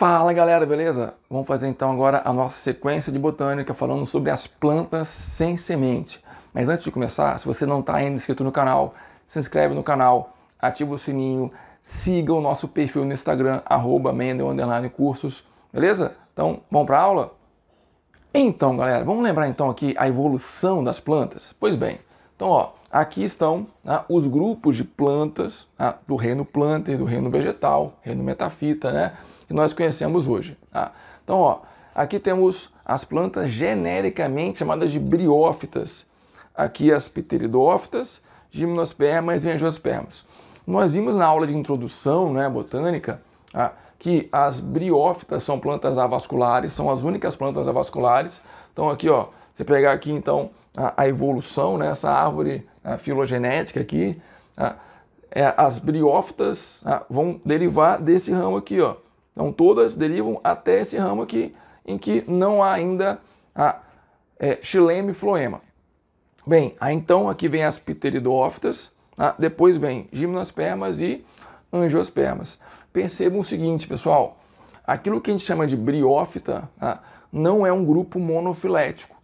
Fala galera, beleza? Vamos fazer então agora a nossa sequência de botânica falando sobre as plantas sem semente. Mas antes de começar, se você não está ainda inscrito no canal, se inscreve no canal, ativa o sininho, siga o nosso perfil no Instagram, @mendel_cursos, beleza? Então, vamos para a aula? Então galera, vamos lembrar então aqui a evolução das plantas? Pois bem, então ó, aqui estão os grupos de plantas do reino planta e do reino vegetal, reino metafita, né? Que nós conhecemos hoje. Então, ó, aqui temos as plantas genericamente chamadas de briófitas. Aqui as pteridófitas, gimnospermas e angiospermas. Nós vimos na aula de introdução, né, botânica, que as briófitas são plantas avasculares, são as únicas plantas avasculares. Então aqui, ó, você pegar aqui então a evolução, né, essa árvore filogenética aqui, as briófitas vão derivar desse ramo aqui, ó. Então todas derivam até esse ramo aqui, em que não há ainda xilema e floema. Bem, então aqui vem as pteridófitas, depois vem gimnospermas e angiospermas. Percebam o seguinte, pessoal, aquilo que a gente chama de briófita não é um grupo monofilético.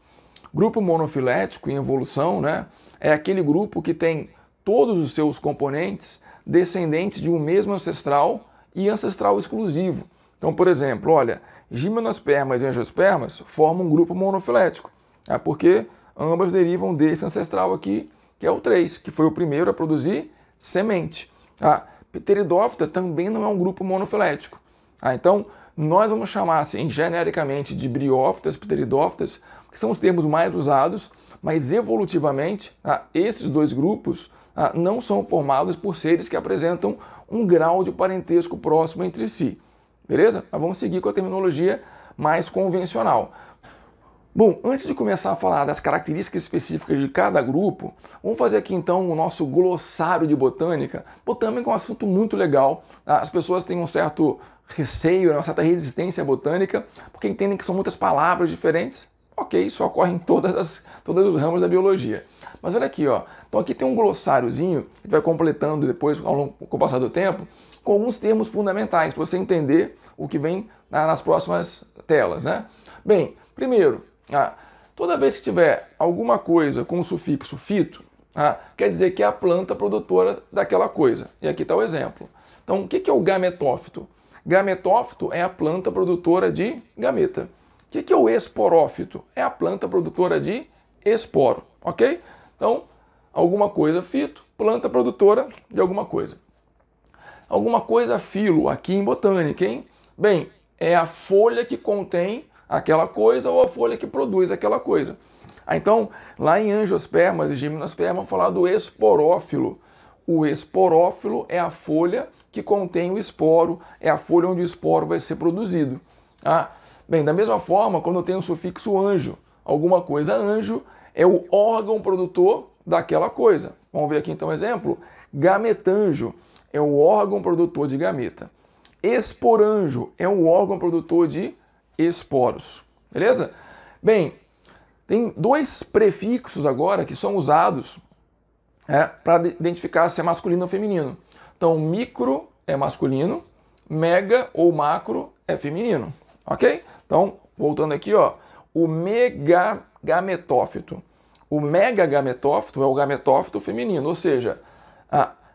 Grupo monofilético em evolução, né, é aquele grupo que tem todos os seus componentes descendentes de um mesmo ancestral e ancestral exclusivo. Então, por exemplo, olha, gimnospermas e angiospermas formam um grupo monofilético, porque ambas derivam desse ancestral aqui, que é o 3, que foi o primeiro a produzir semente. A pteridófita também não é um grupo monofilético. Então, nós vamos chamar assim genericamente de briófitas, pteridófitas, que são os termos mais usados, mas evolutivamente esses dois grupos não são formados por seres que apresentam um grau de parentesco próximo entre si. Beleza? Mas vamos seguir com a terminologia mais convencional. Bom, antes de começar a falar das características específicas de cada grupo, vamos fazer aqui então o nosso glossário de botânica. Botânica é um assunto muito legal. As pessoas têm um certo receio, uma certa resistência à botânica, porque entendem que são muitas palavras diferentes. Ok, isso ocorre em todos os ramos da biologia. Mas olha aqui, ó. Então aqui tem um glossáriozinho que vai completando depois, com o passar do tempo, com alguns termos fundamentais para você entender o que vem nas próximas telas, né? Bem, primeiro, toda vez que tiver alguma coisa com o sufixo fito, quer dizer que é a planta produtora daquela coisa. E aqui está o exemplo. Então, o que é o gametófito? Gametófito é a planta produtora de gameta. O que é o esporófito? É a planta produtora de esporo, ok? Então, alguma coisa fito, planta produtora de alguma coisa. Alguma coisa filo, aqui em botânica, hein? Bem, é a folha que contém aquela coisa ou a folha que produz aquela coisa. Então, lá em angiospermas e gimnospermas, vamos falar do esporófilo. O esporófilo é a folha que contém o esporo, é a folha onde o esporo vai ser produzido. Bem, da mesma forma, quando eu tenho o sufixo anjo, alguma coisa anjo é o órgão produtor daquela coisa. Vamos ver aqui então um exemplo. Gametanjo é o órgão produtor de gameta. Esporanjo é o órgão produtor de esporos. Beleza? Bem, tem dois prefixos agora que são usados para identificar se é masculino ou feminino. Então, micro é masculino, mega ou macro é feminino. Ok? Então, voltando aqui, ó, o megagametófito. O megagametófito é o gametófito feminino, ou seja,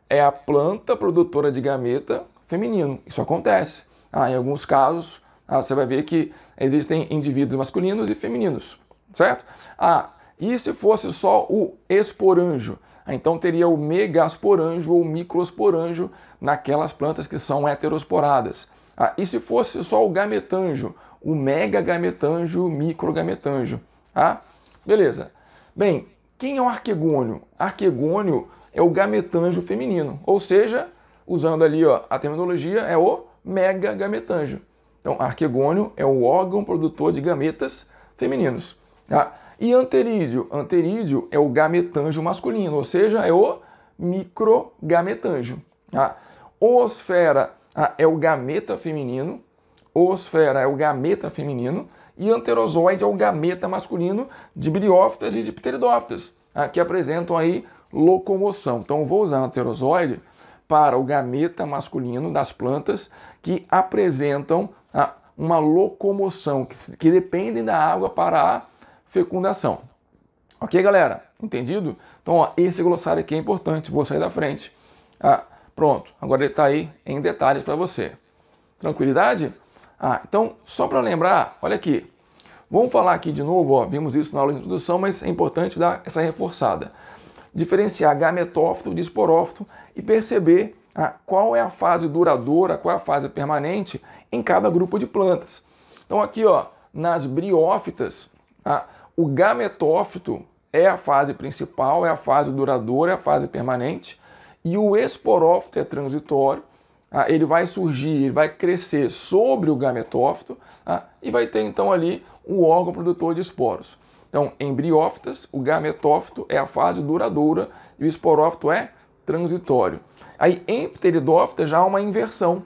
é a planta produtora de gameta feminino. Isso acontece. Em alguns casos, você vai ver que existem indivíduos masculinos e femininos, certo? E se fosse só o esporanjo? Então teria o megasporanjo ou microsporanjo naquelas plantas que são heterosporadas. E se fosse só o gametanjo? O megagametanjo, o microgametanjo. Beleza. Bem, quem é o arquegônio? Arquegônio é o gametanjo feminino, ou seja, usando ali a terminologia, é o megagametanjo. Então, arquegônio é o órgão produtor de gametas femininos. E anterídeo? Anterídeo é o gametanjo masculino, ou seja, é o microgametanjo. Oosfera é o gameta feminino. Oosfera é o gameta feminino. E anterozoide é o gameta masculino de briófitas e de pteridófitas, que apresentam aí locomoção. Então, eu vou usar anterozoide para o gameta masculino das plantas que apresentam uma locomoção, que dependem da água para a fecundação. Ok, galera? Entendido? Então, ó, esse glossário aqui é importante, vou sair da frente. Pronto, agora ele está aí em detalhes para você. Tranquilidade? Então, só para lembrar, olha aqui. Vamos falar aqui de novo, ó, vimos isso na aula de introdução, mas é importante dar essa reforçada. Diferenciar gametófito de esporófito e perceber qual é a fase duradoura, qual é a fase permanente em cada grupo de plantas. Então aqui, ó, nas briófitas, o gametófito é a fase principal, é a fase duradoura, é a fase permanente, e o esporófito é transitório. Ele vai surgir, ele vai crescer sobre o gametófito e vai ter então ali o órgão produtor de esporos. Então, em briófitas, o gametófito é a fase duradoura e o esporófito é transitório. Aí, em pteridófitas, já há uma inversão.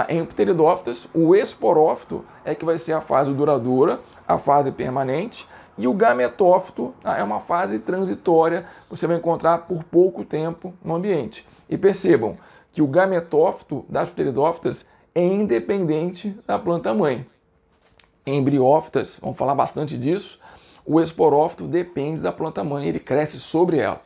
Em pteridófitas, o esporófito é que vai ser a fase duradoura, a fase permanente, e o gametófito é uma fase transitória, você vai encontrar por pouco tempo no ambiente. E percebam que o gametófito das pteridófitas é independente da planta-mãe. Em briófitas, vamos falar bastante disso, o esporófito depende da planta-mãe, ele cresce sobre ela.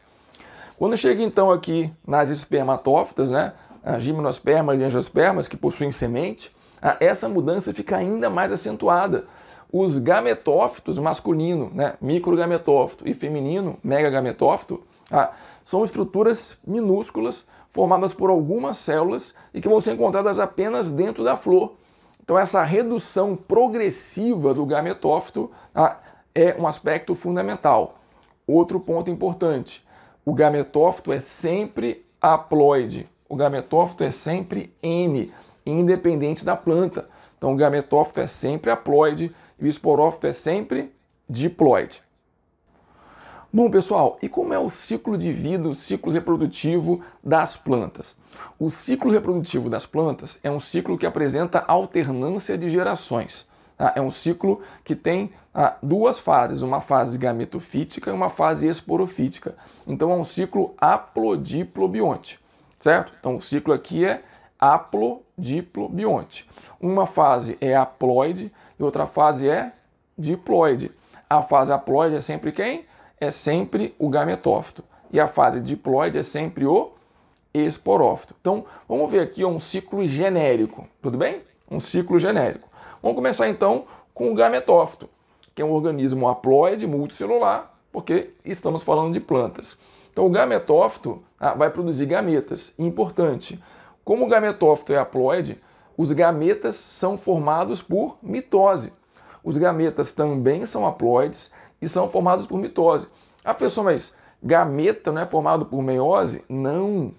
Quando chega então aqui nas espermatófitas, né, as gimnospermas e angiospermas que possuem semente, essa mudança fica ainda mais acentuada. Os gametófitos masculino, né, microgametófito, e feminino, megagametófito, são estruturas minúsculas formadas por algumas células e que vão ser encontradas apenas dentro da flor. Então essa redução progressiva do gametófito é um aspecto fundamental. Outro ponto importante, o gametófito é sempre haploide, o gametófito é sempre N, independente da planta. Então o gametófito é sempre haploide e o esporófito é sempre diploide. Bom, pessoal, e como é o ciclo de vida, o ciclo reprodutivo das plantas? O ciclo reprodutivo das plantas é um ciclo que apresenta alternância de gerações. É um ciclo que tem duas fases, uma fase gametofítica e uma fase esporofítica. Então é um ciclo haplodiplobionte, certo? Então o ciclo aqui é haplodiplobionte. Uma fase é haploide e outra fase é diploide. A fase haploide é sempre quem? É sempre o gametófito. E a fase diploide é sempre o esporófito. Então vamos ver aqui um ciclo genérico, tudo bem? Um ciclo genérico. Vamos começar então com o gametófito, que é um organismo haploide multicelular, porque estamos falando de plantas. Então o gametófito vai produzir gametas. Importante, como o gametófito é haploide, os gametas são formados por mitose. Os gametas também são haploides e são formados por mitose. Pessoal, mas gameta não é formado por meiose? Não,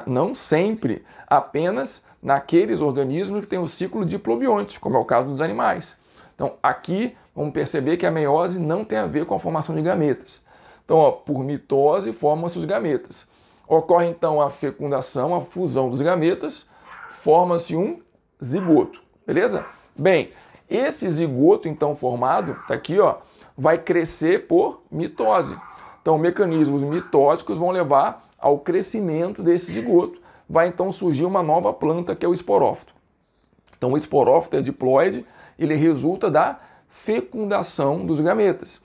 não sempre. Apenas naqueles organismos que têm o ciclo diplobionte, como é o caso dos animais. Então, aqui, vamos perceber que a meiose não tem a ver com a formação de gametas. Então, ó, por mitose, formam-se os gametas. Ocorre, então, a fecundação, a fusão dos gametas, forma-se um zigoto, beleza? Bem, esse zigoto, então, formado, tá aqui, ó, vai crescer por mitose. Então, mecanismos mitóticos vão levar ao crescimento desse zigoto. Vai então surgir uma nova planta que é o esporófito. Então o esporófito é diploide, ele resulta da fecundação dos gametas.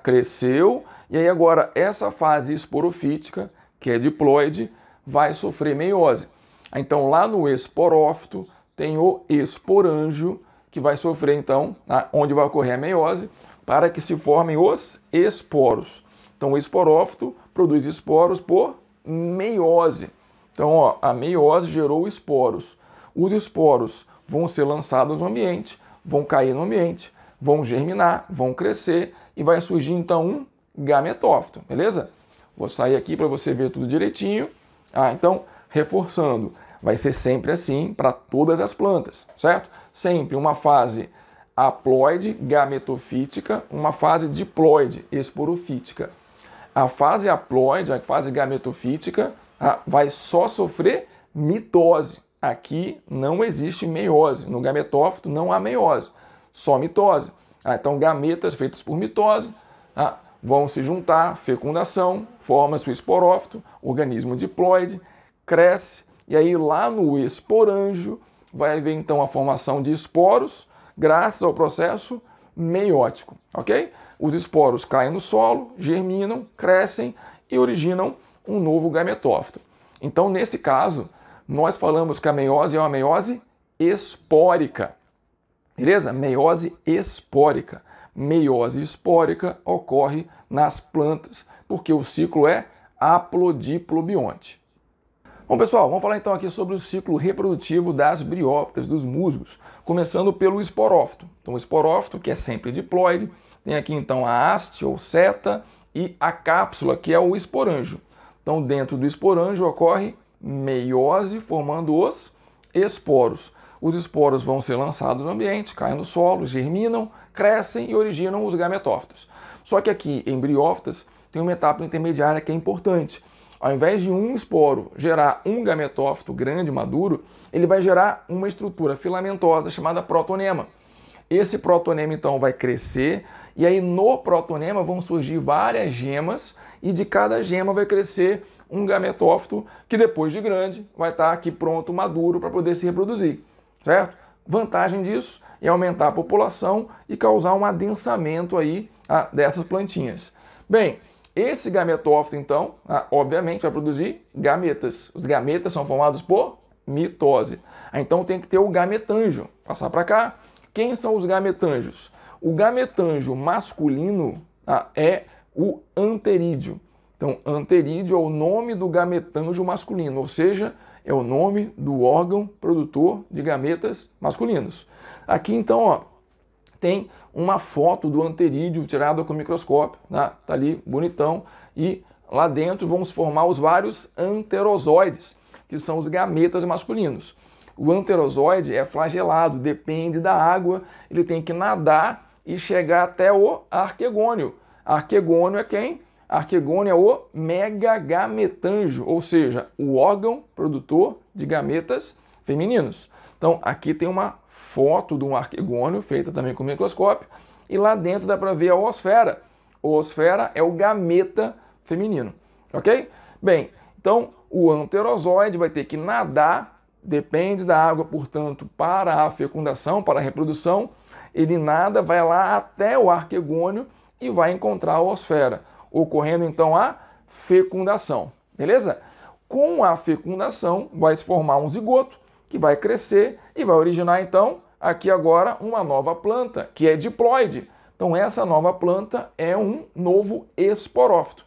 Cresceu e aí agora essa fase esporofítica, que é diploide, vai sofrer meiose. Então lá no esporófito tem o esporângio, que vai sofrer então, onde vai ocorrer a meiose, para que se formem os esporos. Então o esporófito produz esporos por meiose. Então, ó, a meiose gerou esporos. Os esporos vão ser lançados no ambiente, vão cair no ambiente, vão germinar, vão crescer e vai surgir então um gametófito, beleza? Vou sair aqui para você ver tudo direitinho. Então, reforçando, vai ser sempre assim para todas as plantas, certo? Sempre uma fase haploide, gametofítica, uma fase diploide, esporofítica. A fase haploide, a fase gametofítica, vai só sofrer mitose. Aqui não existe meiose. No gametófito não há meiose, só mitose. Então, gametas feitas por mitose vão se juntar, fecundação, forma-se o esporófito, organismo diploide, cresce e aí lá no esporanjo vai haver então a formação de esporos, graças ao processo meiótico, ok? Os esporos caem no solo, germinam, crescem e originam um novo gametófito. Então, nesse caso, nós falamos que a meiose é uma meiose espórica, beleza? Meiose espórica. Meiose espórica ocorre nas plantas, porque o ciclo é haplodiplobionte. Bom, pessoal, vamos falar então aqui sobre o ciclo reprodutivo das briófitas, dos musgos, começando pelo esporófito. Então, o esporófito, que é sempre diploide, tem aqui então a haste ou seta e a cápsula, que é o esporanjo. Então, dentro do esporanjo ocorre meiose, formando os esporos. Os esporos vão ser lançados no ambiente, caem no solo, germinam, crescem e originam os gametófitos. Só que aqui em briófitas tem uma etapa intermediária que é importante. Ao invés de um esporo gerar um gametófito grande, maduro, ele vai gerar uma estrutura filamentosa chamada protonema. Esse protonema, então, vai crescer e aí no protonema vão surgir várias gemas e de cada gema vai crescer um gametófito que depois de grande vai estar aqui pronto, maduro, para poder se reproduzir, certo? Vantagem disso é aumentar a população e causar um adensamento aí dessas plantinhas. Bem, esse gametófito, então, obviamente vai produzir gametas. Os gametas são formados por mitose. Então tem que ter o gametanjo. Passar para cá. Quem são os gametanjos? O gametanjo masculino é o anterídeo. Então, anterídeo é o nome do gametanjo masculino, ou seja, é o nome do órgão produtor de gametas masculinos. Aqui, então, ó, tem uma foto do anterídeo tirada com microscópio, tá ali, bonitão, e lá dentro vão se formar os vários anterozoides, que são os gametas masculinos. O anterozoide é flagelado, depende da água, ele tem que nadar e chegar até o arquegônio. Arquegônio é quem? Arquegônio é o megagametanjo, ou seja, o órgão produtor de gametas femininos. Então, aqui tem uma foto de um arquegônio, feita também com microscópio, e lá dentro dá para ver a oosfera. A oosfera é o gameta feminino, ok? Bem, então o anterozoide vai ter que nadar, depende da água, portanto, para a fecundação, para a reprodução, ele nada, vai lá até o arquegônio e vai encontrar a oosfera, ocorrendo então a fecundação, beleza? Com a fecundação vai se formar um zigoto, que vai crescer e vai originar então aqui agora uma nova planta, que é diploide. Então essa nova planta é um novo esporófito.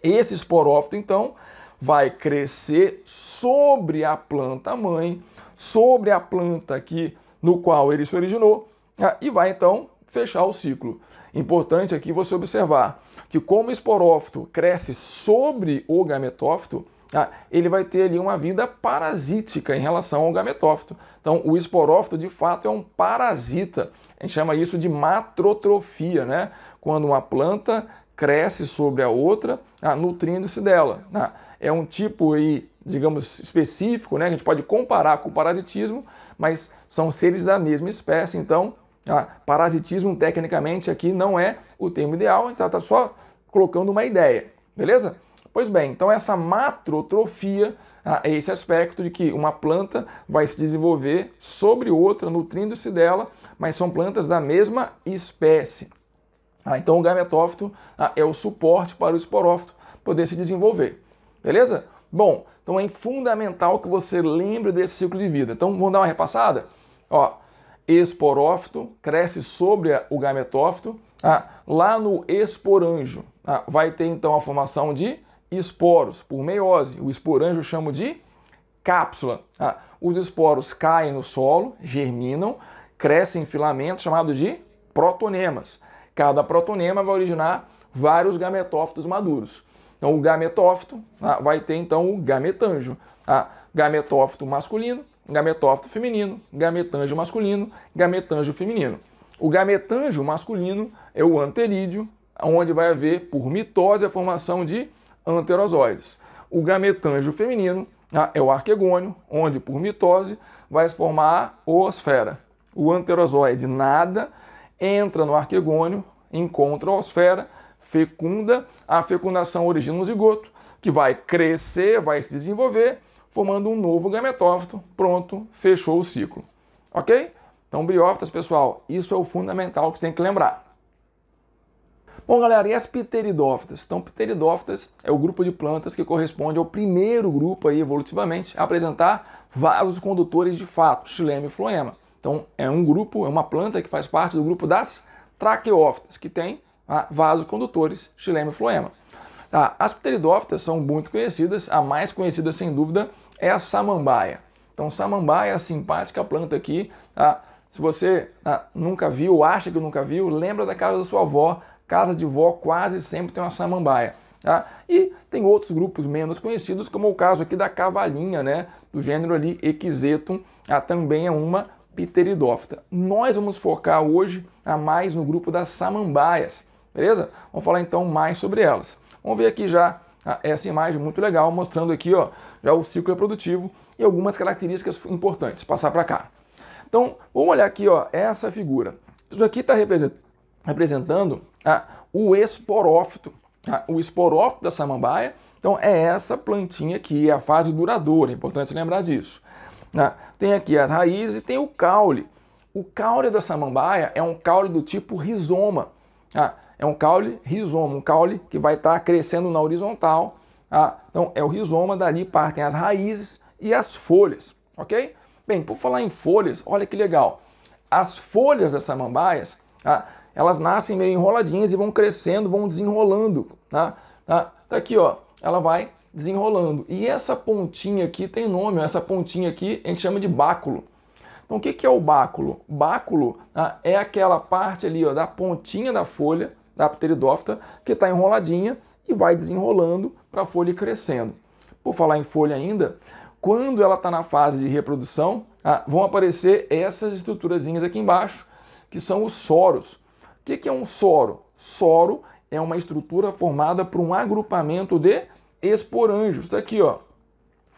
Esse esporófito então vai crescer sobre a planta mãe, sobre a planta aqui no qual ele se originou, e vai então fechar o ciclo. Importante aqui você observar que como o esporófito cresce sobre o gametófito, ele vai ter ali uma vida parasítica em relação ao gametófito. Então, o esporófito, de fato, é um parasita. A gente chama isso de matrotrofia, né? Quando uma planta cresce sobre a outra, nutrindo-se dela. É um tipo aí, digamos, específico, né? A gente pode comparar com o parasitismo, mas são seres da mesma espécie. Então, parasitismo, tecnicamente, aqui não é o termo ideal. A gente está só colocando uma ideia, beleza? Pois bem, então essa matrotrofia é esse aspecto de que uma planta vai se desenvolver sobre outra, nutrindo-se dela, mas são plantas da mesma espécie. Então o gametófito é o suporte para o esporófito poder se desenvolver. Beleza? Bom, então é fundamental que você lembre desse ciclo de vida. Então vamos dar uma repassada? Ó, esporófito cresce sobre o gametófito. Lá no esporanjo vai ter então a formação de esporos por meiose. O esporanjo eu chamo de cápsula. Os esporos caem no solo, germinam, crescem em filamentos chamados de protonemas. Cada protonema vai originar vários gametófitos maduros. Então o gametófito vai ter então o gametanjo. Gametófito masculino, gametófito feminino, gametanjo masculino, gametanjo feminino. O gametanjo masculino é o anterídeo, onde vai haver por mitose a formação de anterozoides. O gametanjo feminino é o arquegônio, onde por mitose vai se formar a oosfera. O anterozoide nada, entra no arquegônio, encontra a oosfera, fecunda, a fecundação origina um zigoto, que vai crescer, vai se desenvolver, formando um novo gametófito. Pronto, fechou o ciclo. Ok? Então, briófitas, pessoal, isso é o fundamental que tem que lembrar. Bom, galera, e as pteridófitas? Então, pteridófitas é o grupo de plantas que corresponde ao primeiro grupo aí, evolutivamente, a apresentar vasos condutores de fato, xilema e floema. Então, é um grupo, é uma planta que faz parte do grupo das traqueófitas, que tem vasos condutores, xilema e floema. Tá, as pteridófitas são muito conhecidas, a mais conhecida, sem dúvida, é a samambaia. Então, samambaia é a simpática planta aqui, tá? Se você nunca viu, ou acha que nunca viu, lembra da casa da sua avó. Casa de vó quase sempre tem uma samambaia. Tá? E tem outros grupos menos conhecidos, como o caso aqui da cavalinha, né? Do gênero ali Equisetum, também é uma pteridófita. Nós vamos focar hoje mais no grupo das samambaias, beleza? Vamos falar então mais sobre elas. Vamos ver aqui já essa imagem muito legal, mostrando aqui ó, já o ciclo reprodutivo e algumas características importantes. Passar para cá. Então, vamos olhar aqui ó, essa figura. Isso aqui está representando o esporófito. O esporófito da samambaia, então é essa plantinha aqui, é a fase duradoura, é importante lembrar disso. Tem aqui as raízes e tem o caule. O caule da samambaia é um caule do tipo rizoma. É um caule rizoma, um caule que vai estar crescendo na horizontal. Então é o rizoma, dali partem as raízes e as folhas, ok? Bem, por falar em folhas, olha que legal. As folhas das samambaias, elas nascem meio enroladinhas e vão crescendo, vão desenrolando. Tá aqui, ó, ela vai desenrolando. E essa pontinha aqui tem nome, essa pontinha aqui a gente chama de báculo. Então o que é o báculo? Báculo é aquela parte ali ó, da pontinha da folha, da pteridófita, que está enroladinha e vai desenrolando para a folha ir crescendo. Por falar em folha ainda, quando ela está na fase de reprodução, vão aparecer essas estruturazinhas aqui embaixo, que são os soros. O que é um soro? Soro é uma estrutura formada por um agrupamento de esporângios. Está aqui, ó,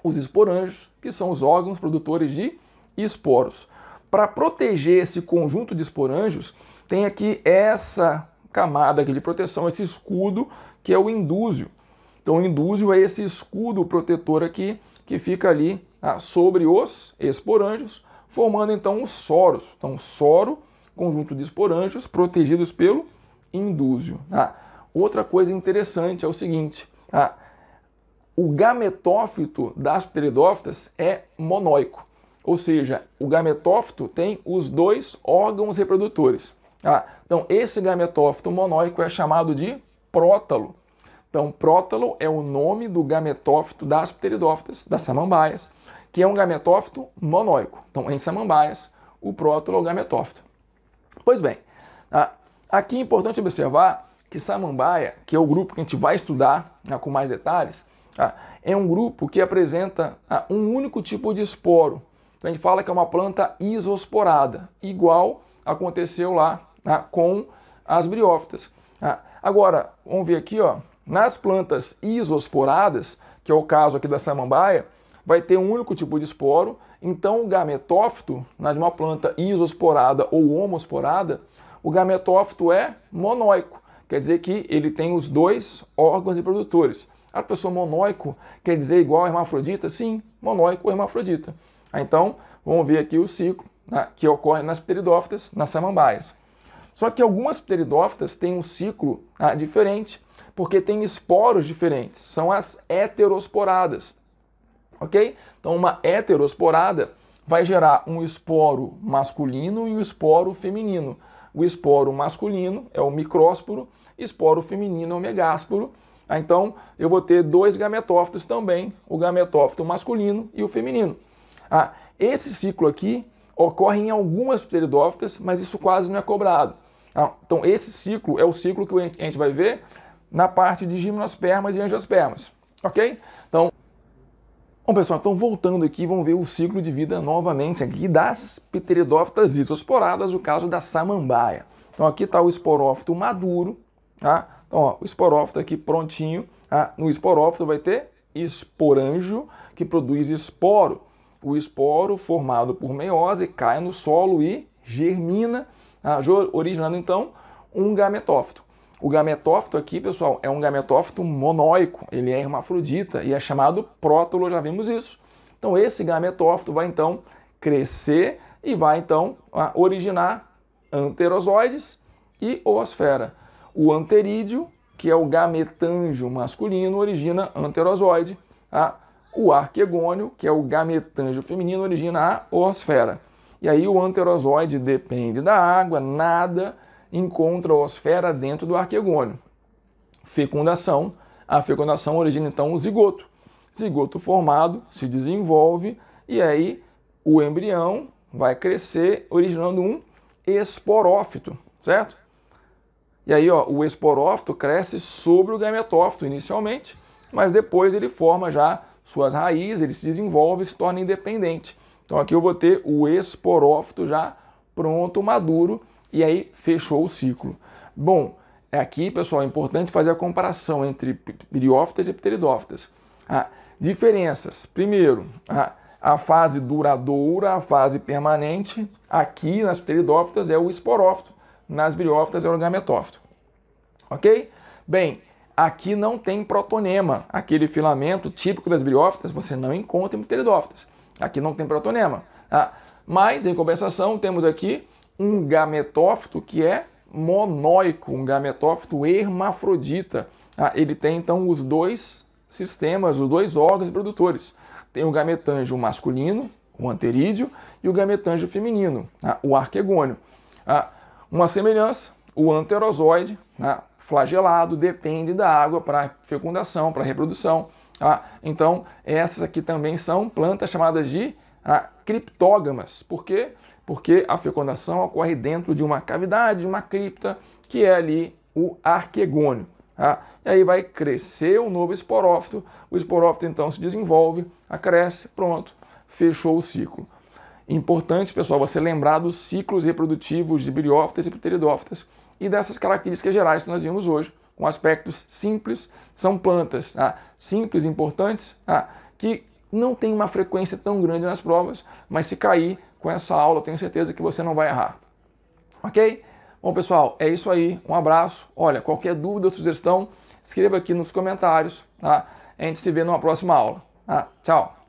os esporângios, que são os órgãos produtores de esporos. Para proteger esse conjunto de esporângios, tem aqui essa camada aqui de proteção, esse escudo, que é o indúsio. Então, o indúsio é esse escudo protetor aqui, que fica ali sobre os esporângios, formando então os soros. Então, soro, conjunto de esporângios protegidos pelo indúsio. Outra coisa interessante é o seguinte, o gametófito das pteridófitas é monóico, ou seja, o gametófito tem os dois órgãos reprodutores. Então, esse gametófito monóico é chamado de prótalo. Então, prótalo é o nome do gametófito das pteridófitas, das samambaias, que é um gametófito monóico. Então, em samambaias, o prótalo é o gametófito. Pois bem, aqui é importante observar que samambaia, que é o grupo que a gente vai estudar com mais detalhes, é um grupo que apresenta um único tipo de esporo. Então a gente fala que é uma planta isosporada, igual aconteceu lá com as briófitas. Agora, vamos ver aqui, ó, nas plantas isosporadas, que é o caso aqui da samambaia, vai ter um único tipo de esporo. Então, o gametófito, de uma planta isosporada ou homosporada, o gametófito é monóico. Quer dizer que ele tem os dois órgãos reprodutores. A pessoa monóico quer dizer igual a hermafrodita? Sim, monóico ou hermafrodita. Então, vamos ver aqui o ciclo que ocorre nas pteridófitas, nas samambaias. Só que algumas pteridófitas têm um ciclo diferente, porque tem esporos diferentes. São as heterosporadas. Ok? Então, uma heterosporada vai gerar um esporo masculino e um esporo feminino. O esporo masculino é o micrósporo, esporo feminino é o megásporo. Então, eu vou ter dois gametófitos também, o gametófito masculino e o feminino. Esse ciclo aqui ocorre em algumas pteridófitas, mas isso quase não é cobrado. Então, esse ciclo é o ciclo que a gente vai ver na parte de gimnospermas e angiospermas. Ok? Então, bom, pessoal, então voltando aqui, vamos ver o ciclo de vida novamente aqui das pteridófitas isosporadas, o caso da samambaia. Então aqui está o esporófito maduro, Então, ó, o esporófito aqui prontinho. No esporófito vai ter esporângio, que produz esporo. O esporo, formado por meiose, cai no solo e germina, originando então um gametófito. O gametófito aqui, pessoal, é um gametófito monóico, ele é hermafrodita e é chamado prótalo, já vimos isso. Então esse gametófito vai então crescer e vai então originar anterozoides e oosfera. O anterídeo, que é o gametângio masculino, origina anterozoide. O arquegônio, que é o gametângio feminino, origina a oosfera. E aí o anterozoide depende da água, nada, encontra a oosfera dentro do arquegônio. Fecundação. A fecundação origina então o zigoto. Zigoto formado se desenvolve e aí o embrião vai crescer originando um esporófito, certo? E aí o esporófito cresce sobre o gametófito inicialmente, mas depois ele forma já suas raízes, ele se desenvolve e se torna independente. Então aqui eu vou ter o esporófito já pronto, maduro, e aí fechou o ciclo. Bom, aqui, pessoal, é importante fazer a comparação entre briófitas e pteridófitas. Diferenças. Primeiro, a fase duradoura, a fase permanente, aqui nas pteridófitas é o esporófito, nas briófitas é o gametófito. Ok? Bem, aqui não tem protonema. Aquele filamento típico das briófitas você não encontra em pteridófitas. Aqui não tem protonema. Mas, em compensação, temos aqui um gametófito que é monóico, um gametófito hermafrodita. Ele tem, então, os dois sistemas, os dois órgãos reprodutores. Tem o gametângio masculino, o anterídeo, e o gametângio feminino, o arquegônio. Uma semelhança, o anterozoide, flagelado, depende da água para fecundação, para reprodução. Então, essas aqui também são plantas chamadas de criptógamas. Por quê? Porque a fecundação ocorre dentro de uma cavidade, de uma cripta, que é ali o arquegônio. E aí vai crescer o novo esporófito, o esporófito então se desenvolve, cresce, pronto, fechou o ciclo. Importante, pessoal, você lembrar dos ciclos reprodutivos de briófitas e pteridófitas e dessas características gerais que nós vimos hoje, com aspectos simples, são plantas simples, importantes, que não tem uma frequência tão grande nas provas, mas se cair com essa aula, eu tenho certeza que você não vai errar. Ok? Bom, pessoal, é isso aí. Um abraço. Olha, qualquer dúvida ou sugestão, escreva aqui nos comentários. A gente se vê numa próxima aula. Tchau!